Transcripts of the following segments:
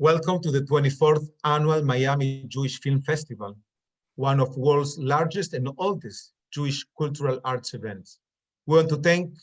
Welcome to the 24th Annual Miami Jewish Film Festival, one of the world's largest and oldest Jewish cultural arts events. We want to thank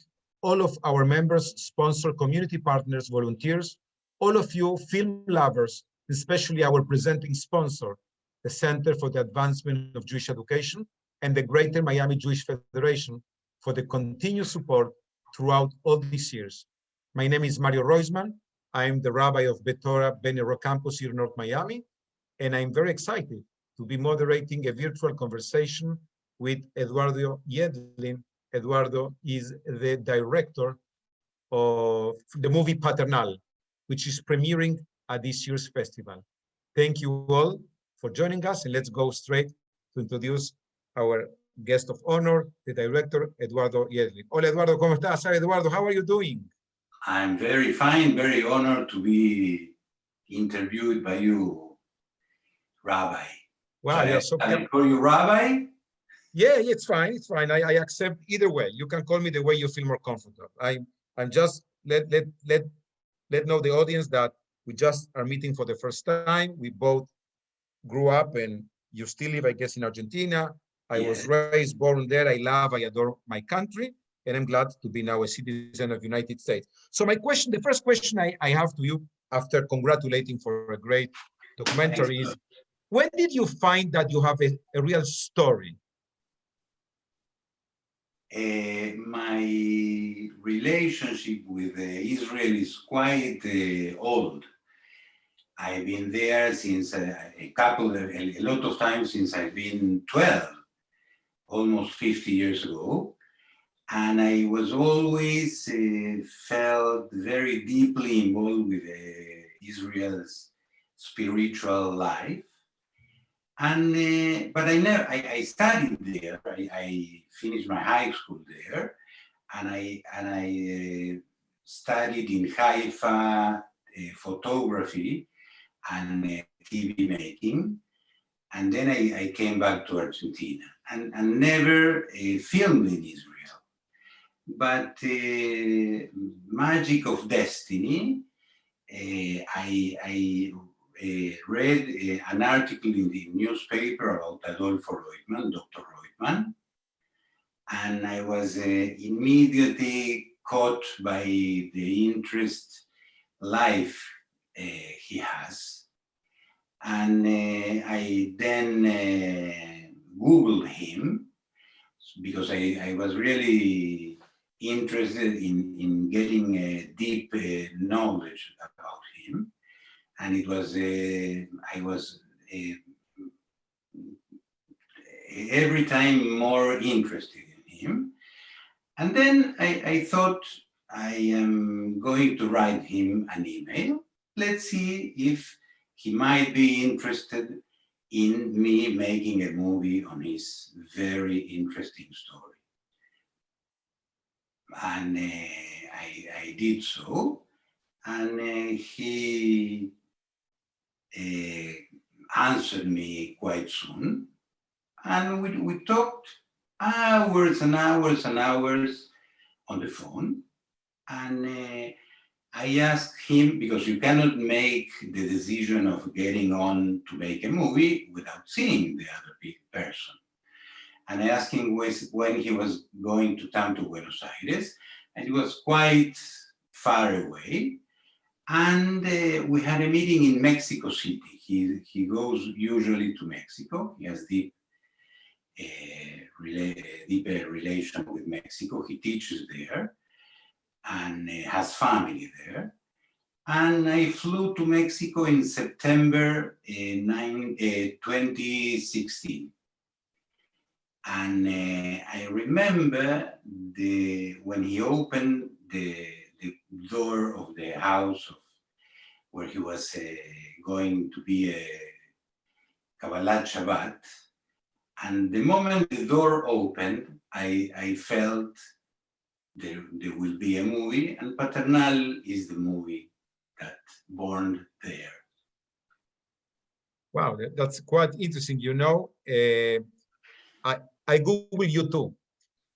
all of our members, sponsors, community partners, volunteers, all of you film lovers, especially our presenting sponsor, the Center for the Advancement of Jewish Education, and the Greater Miami Jewish Federation for the continued support throughout all these years. My name is Mario Reutemann. I'm the rabbi of Betora Benero campus here in North Miami, and I'm very excited to be moderating a virtual conversation with Eduardo Yedlin. Eduardo is the director of the movie Paternal, which is premiering at this year's festival. Thank you all for joining us, and let's go straight to introduce our guest of honor, the director, Eduardo Yedlin. Hola, Eduardo, ¿cómo estás? Eduardo, how are you doing? I'm very fine, very honored to be interviewed by you, Rabbi. Wow, you're so Can I call you Rabbi? Yeah, it's fine. It's fine. I accept either way. You can call me the way you feel more comfortable. I'm just let know the audience that we just are meeting for the first time. We both grew up, and you still live, I guess, in Argentina. I was raised, born there. I love, I adore my country, and I'm glad to be now a citizen of the United States. So my question, the first question I have to you, after congratulating for a great documentary, is when did you find that you have a real story? My relationship with Israel is quite old. I've been there since a lot of times since I've been 12, almost 50 years ago. And I was always felt very deeply involved with Israel's spiritual life. And but I studied there. I finished my high school there, and I studied in Haifa photography and TV making. And then I came back to Argentina and never filmed in Israel. But magic of destiny, I read an article in the newspaper about Adolfo Roidman, Dr. Roidman, and I was immediately caught by the interest life he has. And I then Googled him because I was really interested in getting a deep knowledge about him. And it was, I was every time more interested in him. And then I thought I am going to write him an email. Let's see if he might be interested in me making a movie on his very interesting story. And I did so. And he answered me quite soon, and we talked hours and hours and hours on the phone. And I asked him, because you cannot make the decision of getting on to make a movie without seeing the other person. And I asked him when he was going to come to Buenos Aires, and he was quite far away. And we had a meeting in Mexico City. He goes usually to Mexico. He has deep relation with Mexico. He teaches there and has family there. And I flew to Mexico in September 2016. And I remember when he opened the door of the house where he was going to be a Kabbalat Shabbat. And the moment the door opened, I felt there will be a movie, and Paternal is the movie that born there. Wow, that's quite interesting. You know, I Google you too.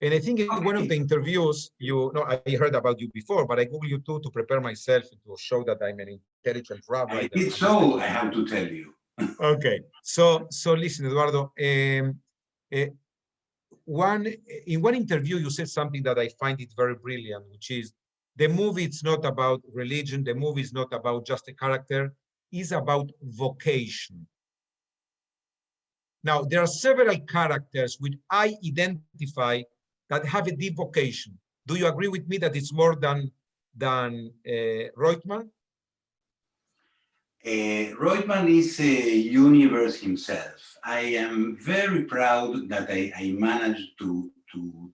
And I think in one of the interviews, you know, I heard about you before, but I Googled you too to prepare myself to show that I'm an intelligent rabbi. I did so, I have to tell you. Okay, so listen, Eduardo. Uh, in one interview, you said something that I find it very brilliant, which is the movie. It's not about religion. The movie is not about just a character. It's about vocation. Now, there are several characters which I identify that have a deep vocation. Do you agree with me that it's more than Reutemann? Roidman is a universe himself. I am very proud that I managed to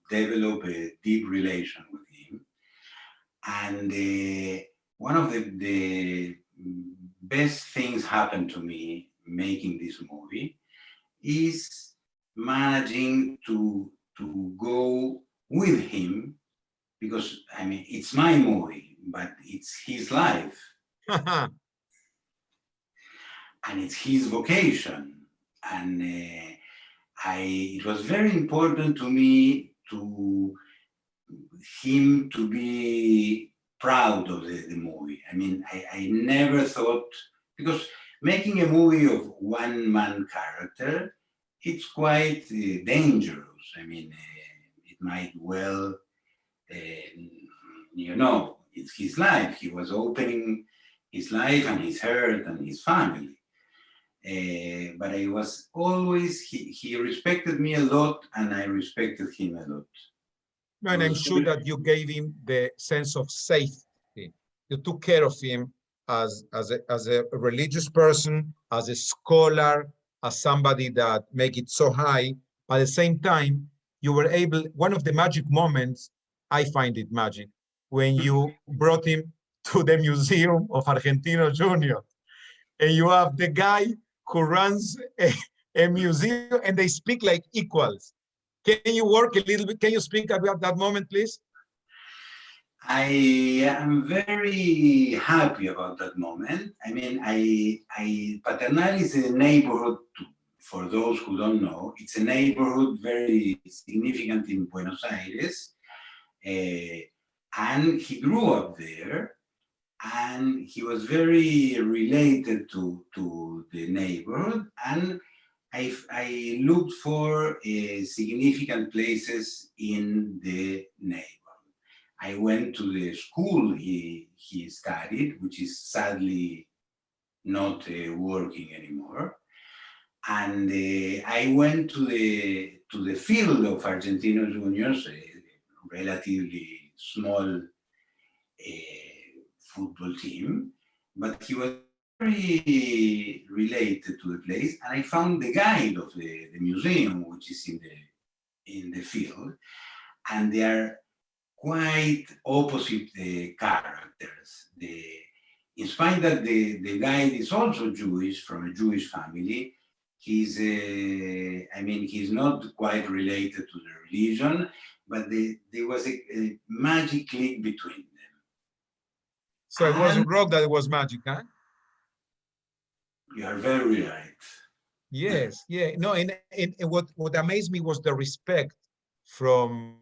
develop a deep relation with him. And one of the best things happened to me making this movie is managing to go with him, because I mean, it's my movie, but it's his life. And it's his vocation. And it was very important to me to him to be proud of the movie. I mean, I never thought, because making a movie of one-man character, it's quite dangerous. I mean, it might well, you know, it's his life. He was opening his life and his heart and his family. But I was always, he respected me a lot and I respected him a lot. No, and I'm sure that you gave him the sense of safety. You took care of him as a religious person, as a scholar, as somebody that make it so high. At the same time, you were able, one of the magic moments, I find it magic, when you brought him to the Museum of Argentinos Juniors. And you have the guy who runs a museum and they speak like equals. Can you work a little bit? Can you speak about that moment, please? I am very happy about that moment. I mean, Paternal is a neighborhood, for those who don't know, it's a neighborhood very significant in Buenos Aires. And he grew up there. And he was very related to the neighborhood, and I looked for significant places in the neighborhood. I went to the school he studied, which is sadly not working anymore, and I went to the field of Argentinos Juniors, a relatively small football team, but he was very related to the place, and I found the guide of the museum, which is in the field, and they are quite opposite characters. In spite that the guide is also Jewish, from a Jewish family, he's not quite related to the religion, but there was a magic click between them. So it wasn't wrong that it was magic, huh? You are very right. Yes, yeah. No, and what amazed me was the respect from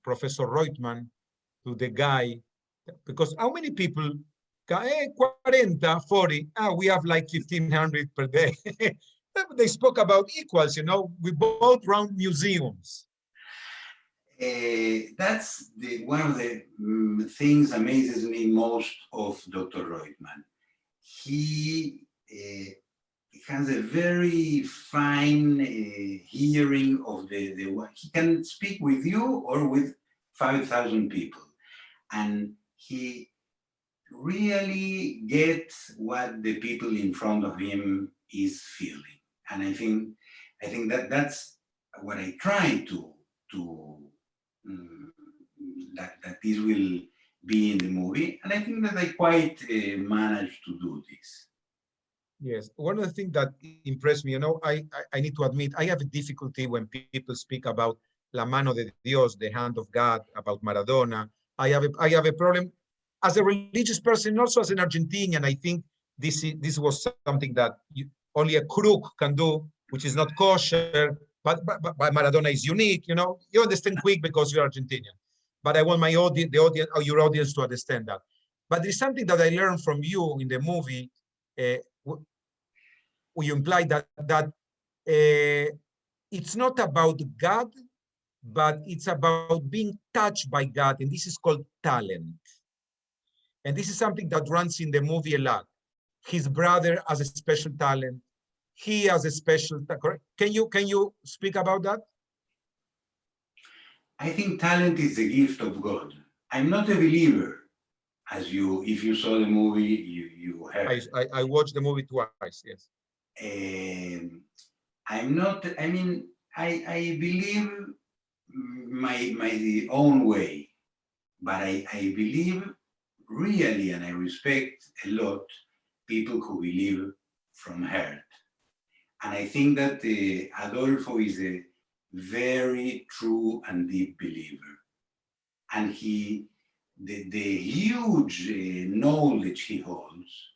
Professor Reutemann to the guy, because how many people, 40, we have like 1,500 per day. They spoke about equals, you know, we both run museums. That's one of the things amazes me most of Dr. Reutemann. He has a very fine hearing of the he can speak with you or with 5,000 people, and he really gets what the people in front of him is feeling. And I think that's what I try to that this will be in the movie, and I think that I quite managed to do this. Yes, one of the things that impressed me, you know, I need to admit, I have a difficulty when people speak about la mano de Dios, the hand of God, about Maradona. I have a problem as a religious person, also as an Argentinian. I think this was something that only a crook can do, which is not kosher. but Maradona is unique, you know. You understand quick because you're Argentinian. But I want my audience, the audience, or your audience, to understand that. But there's something that I learned from you in the movie. You imply that it's not about God, but it's about being touched by God, and this is called talent. And this is something that runs in the movie a lot. His brother has a special talent. He has a special, correct? Can you speak about that? I think talent is the gift of God. I'm not a believer, as you, if you saw the movie, you heard. I watched the movie twice, yes. I'm not, I mean, I believe my own way, but I believe really, and I respect a lot people who believe from heart. And I think that Adolfo is a very true and deep believer. And the huge knowledge he holds,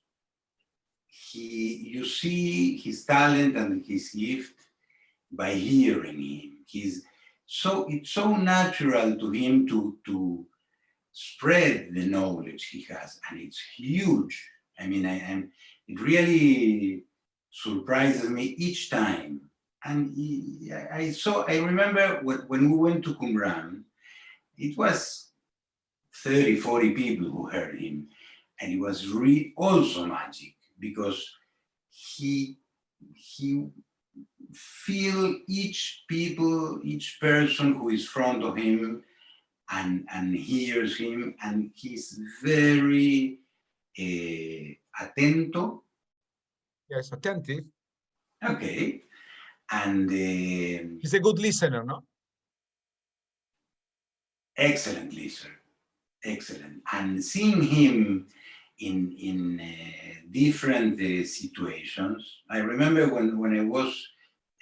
you see his talent and his gift by hearing him. It's so natural to him to spread the knowledge he has, and it's huge. I mean, it really surprises me each time. And I remember when we went to Qumran, it was 30, 40 people who heard him. And it was really also magic because he feel each person who is front of him and hears him, and he's very atento. Yes, attentive. Okay. And he's a good listener, no? Excellent listener. Excellent. And seeing him in different situations. I remember when I was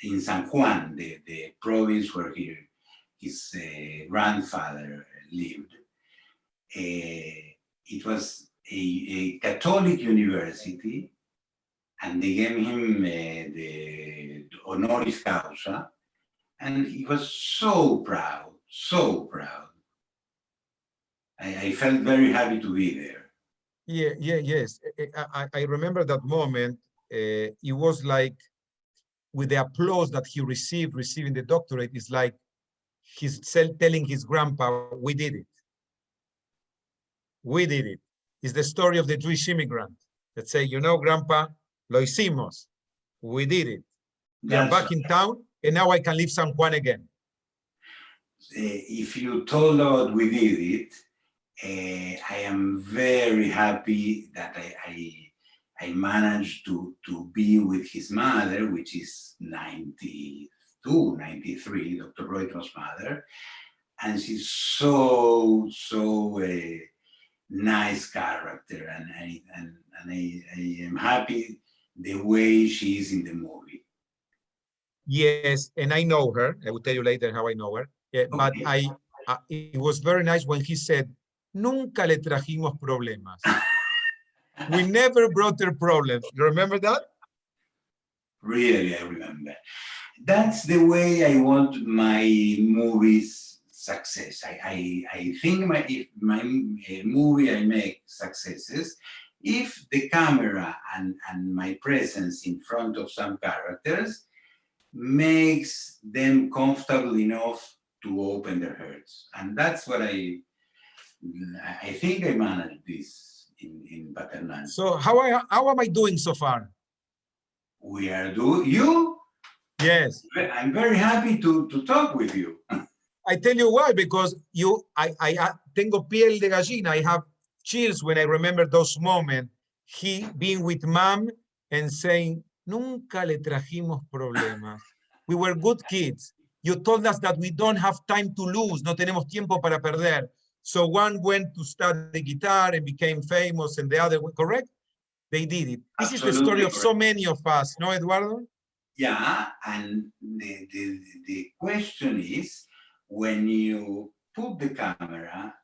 in San Juan, the province where his grandfather lived. It was a Catholic university, and they gave him the honoris causa, and he was so proud, so proud. I felt very happy to be there. Yes. I remember that moment. It was like, with the applause that he receiving the doctorate, is like he's telling his grandpa, we did it. We did it. It's the story of the Jewish immigrant that say, you know, grandpa, lo hicimos. We did it. We are back in town, and now I can leave San Juan again. If you told us we did it, I am very happy that I managed to be with his mother, which is 92, 93, Dr. Reutemann's mother. And she's so nice character. And I am happy the way she is in the movie. Yes, and I know her. I will tell you later how I know her. Yeah, okay. But it was very nice when he said, nunca le trajimos problemas. We never brought her problems. You remember that? Really, I remember. That's the way I want my movies success. I think if my movie I make successes, if the camera and my presence in front of some characters makes them comfortable enough to open their hearts. And that's what I think I managed this in Paternal. So how am I doing so far? We are doing, you? Yes. I'm very happy to talk with you. I tell you why, because I tengo piel de gallina. I have chills when I remember those moments. He being with mom and saying, nunca le trajimos problemas. We were good kids. You told us that we don't have time to lose. No tenemos tiempo para perder. So one went to study guitar and became famous, and the other, correct? They did it. This Absolutely is the story of correct. So many of us, no, Eduardo? Yeah, and the question is, when you put the camera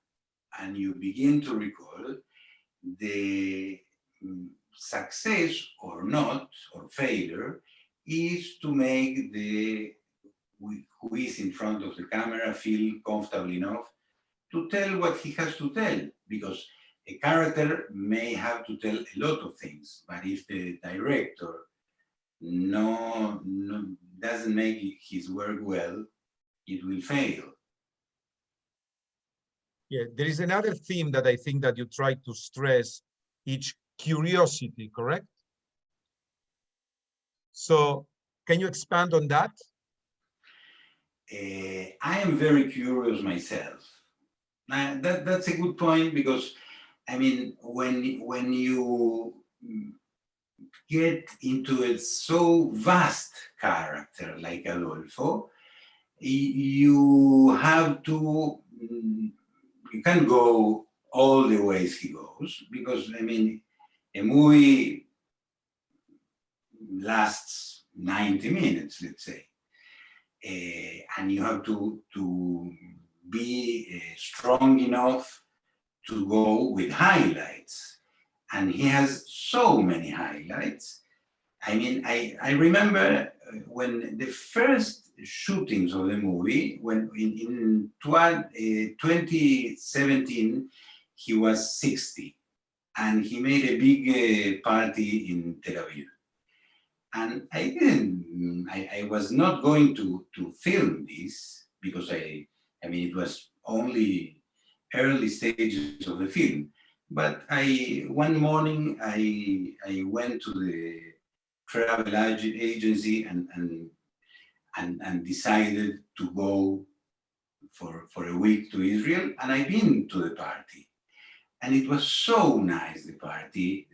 and you begin to record, the success or not, or failure, is to make the who is in front of the camera feel comfortable enough to tell what he has to tell, because a character may have to tell a lot of things, but if the director doesn't make his work well, it will fail. Yeah, there is another theme that I think that you try to stress, each curiosity, correct? So can you expand on that? I am very curious myself. That's a good point, because I mean, when you get into a so vast character like Adolfo, you have to, you can't go all the ways he goes, because I mean, a movie lasts 90 minutes, let's say. And you have to be strong enough to go with highlights. And he has so many highlights. I mean, I remember when the first shootings of the movie, when in 2017, he was 60, and he made a big party in Tel Aviv. And I was not going to film this, because I mean, it was only early stages of the film. But one morning I went to the travel agency and decided to go for a week to Israel, and I've been to the party. And it was so nice, the party.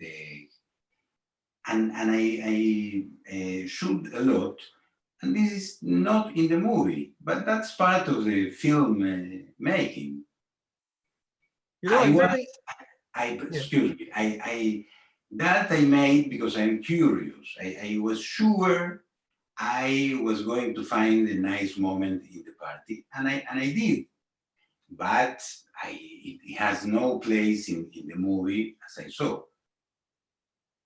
And I shoot a lot, and this is not in the movie, but that's part of the film making. You know, Excuse me, that I made because I'm curious. I was sure I was going to find a nice moment in the party, and I did. But it has no place in the movie, as I saw.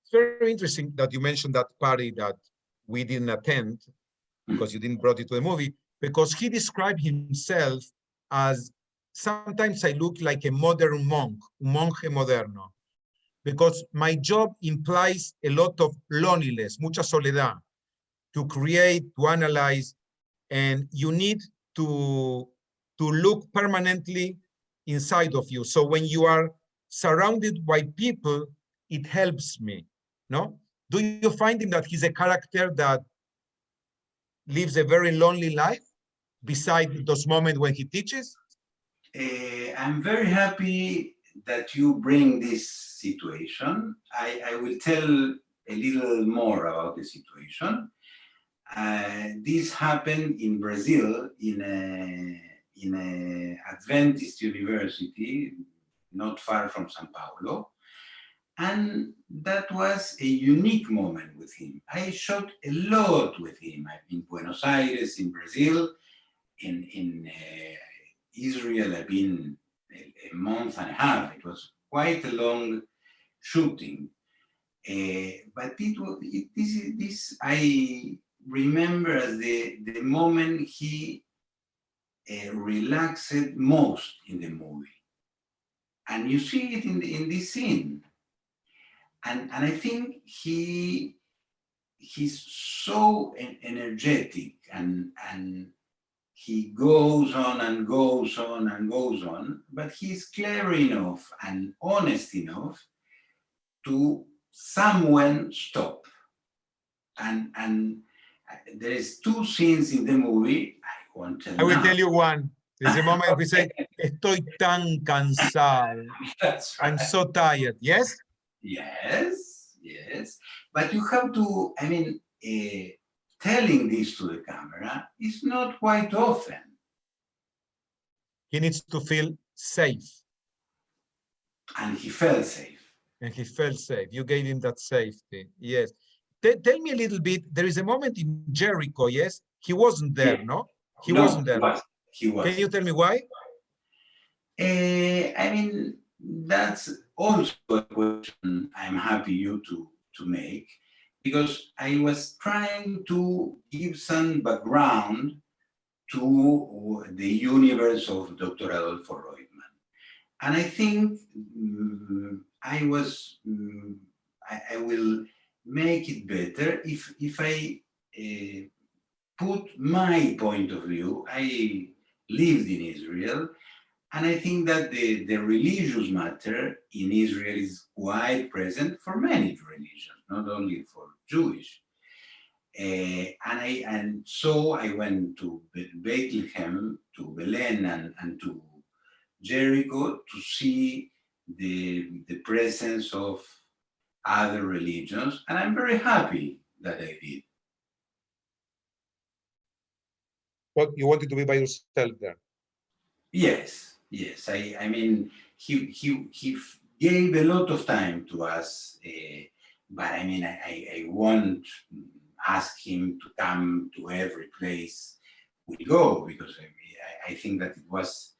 It's very interesting that you mentioned that party that we didn't attend because you didn't brought it to the movie, because he described himself as, sometimes I look like a modern monk, un monje moderno, because my job implies a lot of loneliness, mucha soledad, to create, to analyze, and you need to look permanently inside of you. So when you are surrounded by people, it helps me, no? Do you find him that he's a character that lives a very lonely life beside those moments when he teaches? I'm very happy that you bring this situation. I will tell a little more about the situation. This happened in Brazil, in a Adventist university, not far from Sao Paulo. And that was a unique moment with him. I shot a lot with him. I've been in Buenos Aires, in Brazil, in Israel. I've been a month and a half. It was quite a long shooting. But this I remember as the moment he relaxed most in the movie. And you see it in this scene. And I think he's so energetic, and he goes on and goes on and goes on, but he's clever enough and honest enough to someone stop. And there is two scenes in the movie. I will tell you one. There's a moment we say, "Estoy tan cansado." That's right. I'm so tired. Yes? Yes, yes. But you have to, I mean, telling this to the camera is not quite often. He needs to feel safe. And he felt safe. And he felt safe. You gave him that safety. Yes. Tell me a little bit. There is a moment in Jericho, yes? He wasn't there, yeah. No? He wasn't there. He was. Can you tell me why? I mean, that's also a question I'm happy you to make, because I was trying to give some background to the universe of Dr. Adolfo Reutemann. And I think I will make it better if I put my point of view. I lived in Israel, and I think that the religious matter in Israel is quite present for many religions, not only for Jewish. And so I went to Bethlehem, to Belen, and to Jericho to see the presence of other religions, and I'm very happy that I did. Well, you wanted to be by yourself there. Yes. I mean, he gave a lot of time to us, but I mean, I won't ask him to come to every place we go, because I think that it was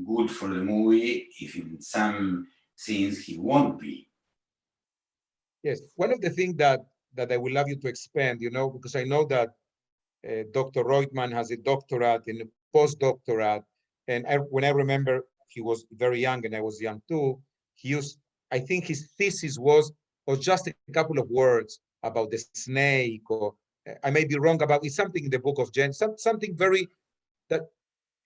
good for the movie if in some scenes he won't be. Yes, one of the things that I would love you to expand, because I know that Dr. Reutemann has a doctorate and a postdoctorate, and when I remember he was very young and I was young too, I think his thesis was just a couple of words about the snake, or I may be wrong about it's something in the book of Genesis, something very that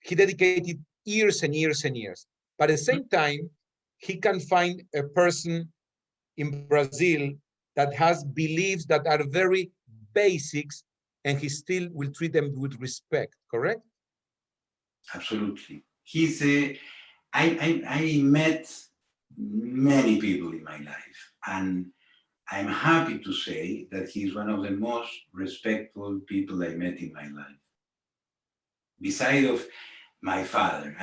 he dedicated years and years and years. But at the same time, he can find a person in Brazil that has beliefs that are very basics, and he still will treat them with respect, correct? Absolutely. I met many people in my life, and I'm happy to say that he's one of the most respectful people I met in my life. Besides of my father,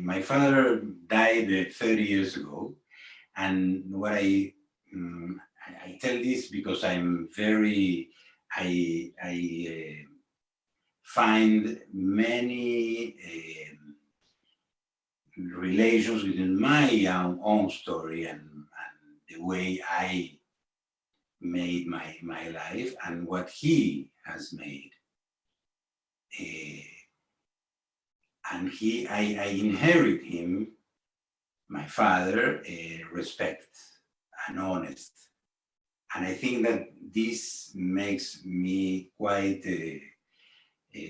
my father died 30 years ago, and what I tell this because I'm very, I find many relations within my own story and the way I made my life and what he has made. And I inherit him, my father, respect and honest. And I think that this makes me quite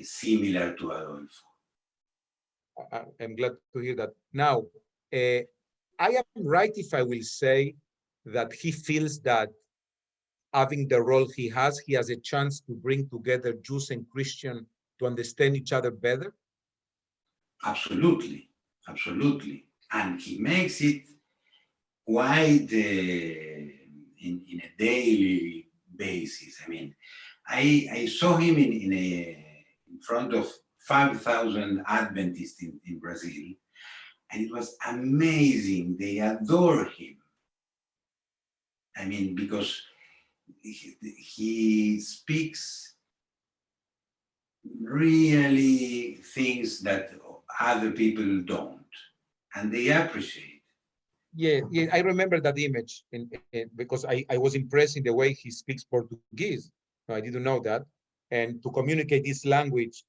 similar to Adolfo. I'm glad to hear that. Now, I am right if I will say that he feels that having the role he has a chance to bring together Jews and Christians to understand each other better? Absolutely. And he makes it quite in a daily basis. I mean, I saw him in front of 5,000 Adventists in Brazil, and it was amazing. They adore him. I mean, because he speaks really things that other people don't, and they appreciate. Yeah, I remember that image because I was impressed in the way he speaks Portuguese. No, I didn't know that. And to communicate this language,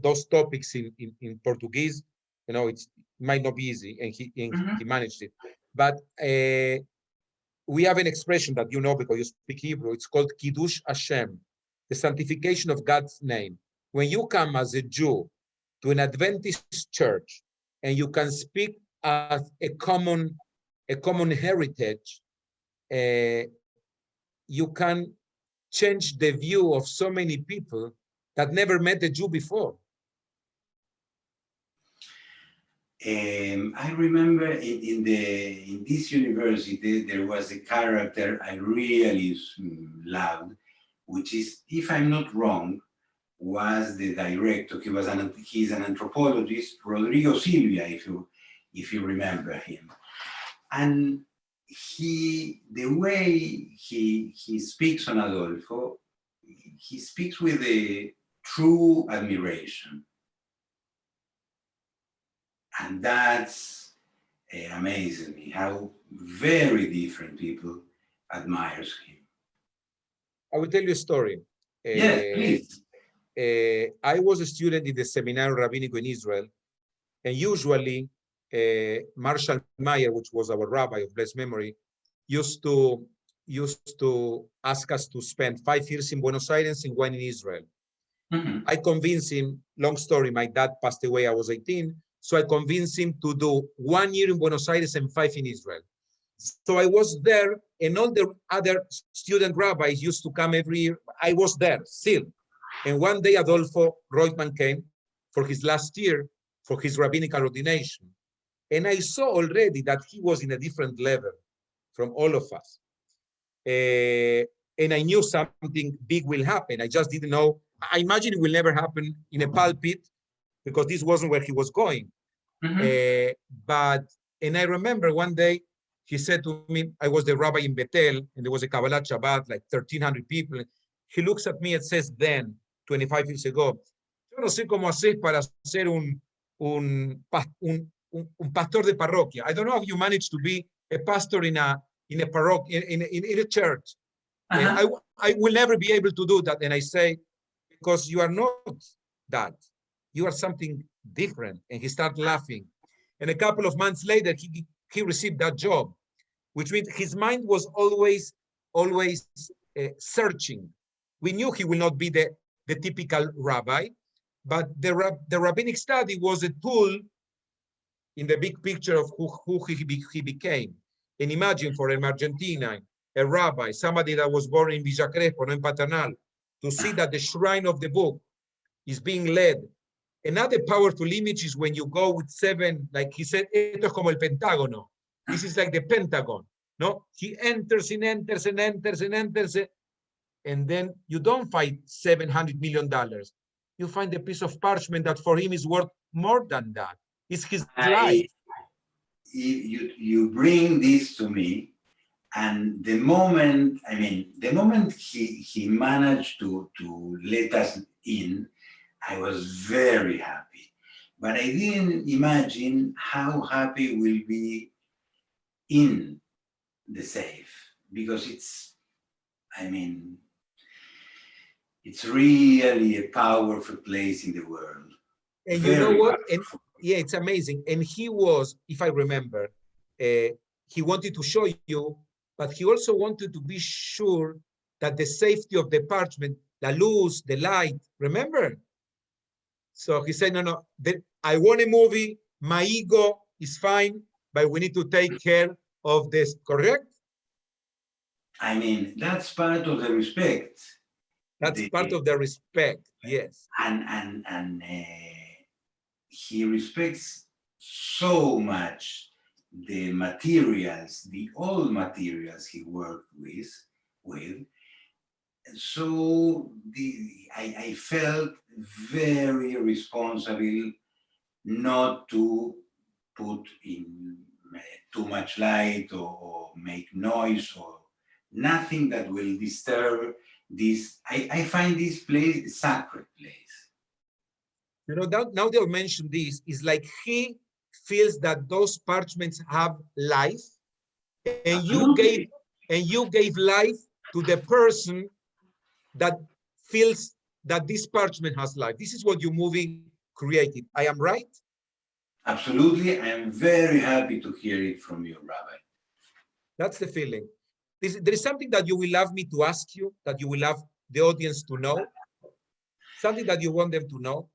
those topics in Portuguese, it might not be easy, and he managed it. But we have an expression that because you speak Hebrew. It's called Kiddush Hashem, the sanctification of God's name. When you come as a Jew to an Adventist church, and you can speak as a common heritage, you can change the view of so many people that never met a Jew before. I remember in this university there was a character I really loved, which is, if I'm not wrong, was the director. He's an anthropologist, Rodrigo Silvia, if you remember him. And the way he speaks on Adolfo, he speaks with a true admiration. And that's amazes me, how very different people admires him. I will tell you a story. Yes, please. I was a student in the Seminary Rabbinical in Israel, and usually Marshall Meyer, which was our rabbi of blessed memory, used to ask us to spend 5 years in Buenos Aires and 1 in Israel. I convinced him, long story, my dad passed away, I was 18, so I convinced him to do 1 year in Buenos Aires and 5 in Israel. So I was there, and all the other student rabbis used to come every year. I was there still. And one day Adolfo Reutemann came for his last year for his rabbinical ordination. And I saw already that he was in a different level from all of us. And I knew something big will happen. I just didn't know. I imagine it will never happen in a pulpit because this wasn't where he was going. And I remember one day he said to me, I was the rabbi in Bethel, and there was a Kabbalah Shabbat, like 1,300 people. He looks at me and says, then, 25 years ago, yo no sé cómo hacer para ser un pastor de parroquia. I don't know how you manage to be a pastor in a parroquia, in a church. I will never be able to do that. And I say, because you are not that. You are something different. And he started laughing. And a couple of months later, he received that job, which means his mind was always searching. We knew he will not be the typical rabbi, but the rabbinic study was a tool in the big picture of who he became. And imagine for an Argentine, a rabbi, somebody that was born in Villa Crespo, not in Paternal, to see that the shrine of the book is being led. Another powerful image is when you go with 7, like he said, esto es como el Pentágono. This is like the Pentagon. No, he enters and enters and enters and enters, and then you don't find $700 million. You find a piece of parchment that for him is worth more than that. It's his life. You bring this to me, and the moment he managed to let us in, I was very happy. But I didn't imagine how happy we'll be in the safe, because it's really a powerful place in the world. And you know what? And yeah, it's amazing. And he was, if I remember, he wanted to show you, but he also wanted to be sure that the safety of the parchment, la luz, the light, remember? So he said, no, I want a movie, my ego is fine, but we need to take care of this, correct? That's part of the respect. That's part of the respect, yes. And he respects so much the materials, the old materials he worked with. So I felt very responsible not to put in too much light or make noise or nothing that will disturb this. I find this place a sacred place. You know, now they'll mention this, is like he feels that those parchments have life, and you gave life to the person that feels that this parchment has life. This is what your movie created. I am right? Absolutely. I am very happy to hear it from you, Rabbi. That's the feeling. There is something that you will love me to ask you, that you will love the audience to know, something that you want them to know.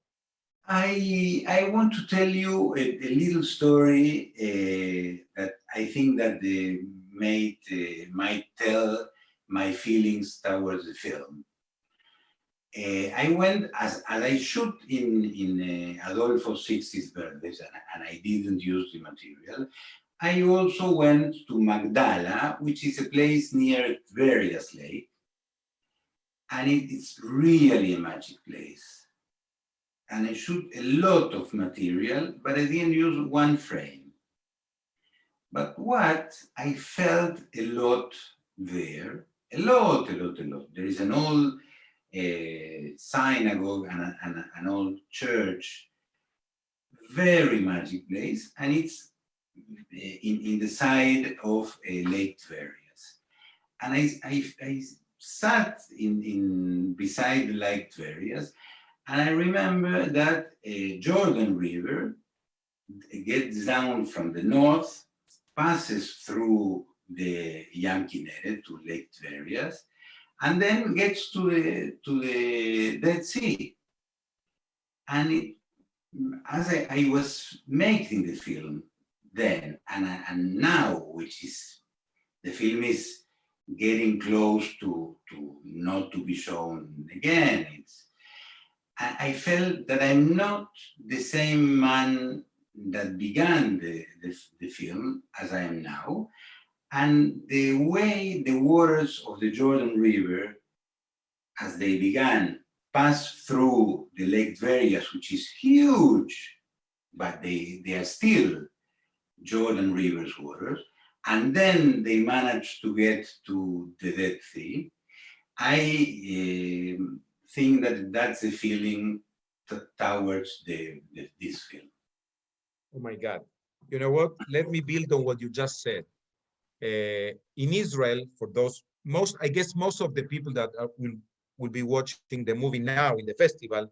I want to tell you a little story that I think that might tell my feelings towards the film. I went, as I shoot in Adolfo's 60th birthday, and I didn't use the material, I also went to Magdala, which is a place near Veritas Lake, and it's really a magic place. And I shoot a lot of material, but I didn't use one frame. But what I felt a lot there, a lot. There is an old synagogue and an old church, very magic place, and it's in the side of Lake Veritas. And I sat in beside Lake Veritas, And I remember that a Jordan River gets down from the north, passes through the Yam Kinneret to Lake Tverias, and then gets to the Dead Sea. And as I was making the film then and now, which is the film is getting close to not to be shown again. I felt that I'm not the same man that began the film as I am now. And the way the waters of the Jordan River, as they began, passed through the Lake Verias, which is huge, but they are still Jordan River's waters, and then they managed to get to the Dead Sea. I think that that's a feeling towards this film. Oh my God. You know what? Let me build on what you just said. In Israel, for those, I guess most of the people that will be watching the movie now in the festival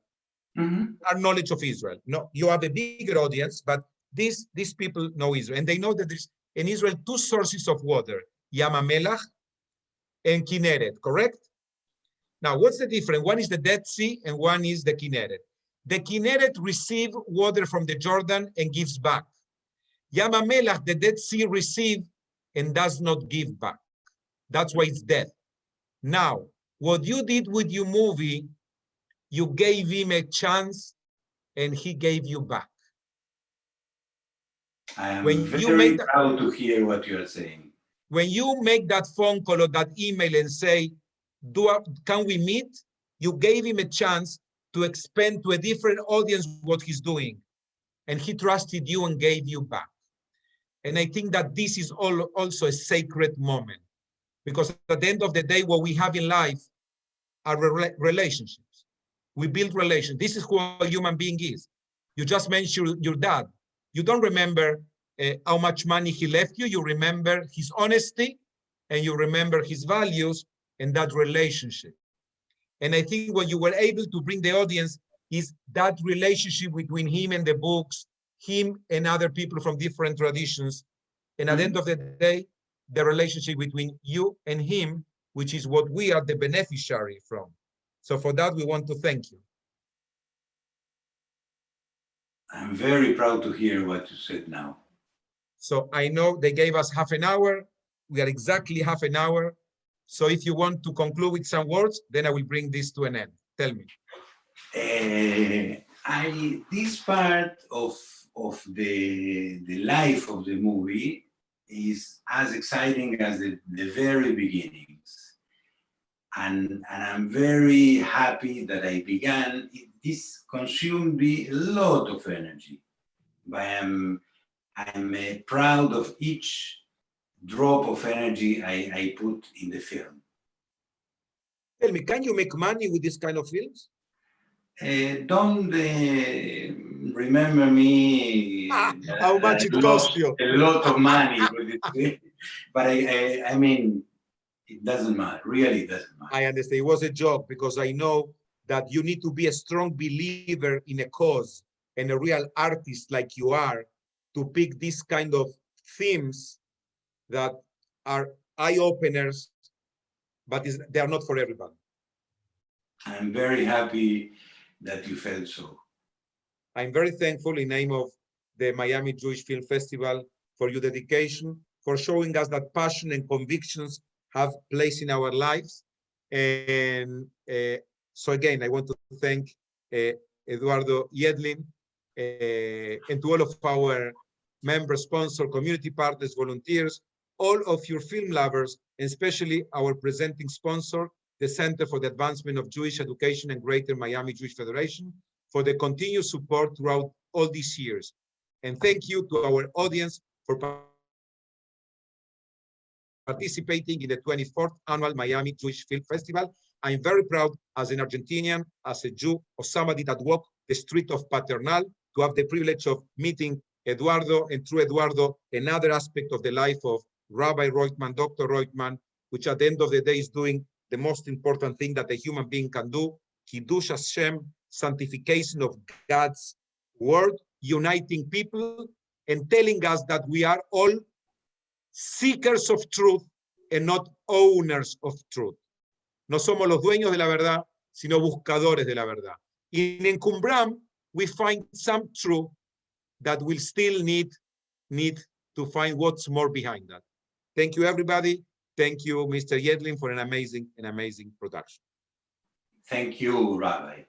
are knowledge of Israel. No, you have a bigger audience, but these people know Israel, and they know that there's in Israel 2 sources of water, Yam HaMelach and Kinneret, correct? Now, what's the difference? One is the Dead Sea and one is the Kinneret. The Kinneret receives water from the Jordan and gives back. Yam HaMelach, the Dead Sea, receives and does not give back. That's why it's dead. Now, what you did with your movie, you gave him a chance and he gave you back. I am very proud to hear what you are saying. When you make that phone call or that email and say, can we meet? You gave him a chance to expand to a different audience what he's doing. And he trusted you and gave you back. And I think that this is also a sacred moment. Because at the end of the day, what we have in life are relationships. We build relations. This is who a human being is. You just mentioned your dad. You don't remember how much money he left you. You remember his honesty and you remember his values and that relationship. And I think what you were able to bring the audience is that relationship between him and the books, him and other people from different traditions. And at the end of the day, the relationship between you and him, which is what we are the beneficiary from. So for that, we want to thank you. I'm very proud to hear what you said now. So I know they gave us half an hour. We are exactly half an hour. So if you want to conclude with some words, then I will bring this to an end. Tell me. This part of the life of the movie is as exciting as the very beginnings. And I'm very happy that I began. This consumed me a lot of energy. But I'm proud of each drop of energy I put in the film. Tell me, can you make money with this kind of films? Don't remember me. How much it cost you? A lot of money with it. But I mean, it doesn't matter. Really, it doesn't matter. I understand. It was a joke because I know that you need to be a strong believer in a cause and a real artist like you are to pick these kind of themes that are eye-openers, but they are not for everybody. I'm very happy that you felt so. I'm very thankful in name of the Miami Jewish Film Festival for your dedication, for showing us that passion and convictions have place in our lives. And so again, I want to thank Eduardo Yedlin and to all of our members, sponsors, community partners, volunteers, all of your film lovers, and especially our presenting sponsor, the Center for the Advancement of Jewish Education and Greater Miami Jewish Federation, for the continued support throughout all these years. And thank you to our audience for participating in the 24th Annual Miami Jewish Film Festival. I'm very proud as an Argentinian, as a Jew, or somebody that walked the street of Paternal to have the privilege of meeting Eduardo, and through Eduardo, another aspect of the life of Rabbi Reutemann, Dr. Reutemann, which at the end of the day is doing the most important thing that a human being can do, Kiddush Hashem, sanctification of God's word, uniting people, and telling us that we are all seekers of truth and not owners of truth. No somos los dueños de la verdad, sino buscadores de la verdad. In Qumran, we find some truth that will still need to find what's more behind that. Thank you, everybody. Thank you, Mr. Yedlin, for an amazing production. Thank you, Rabbi.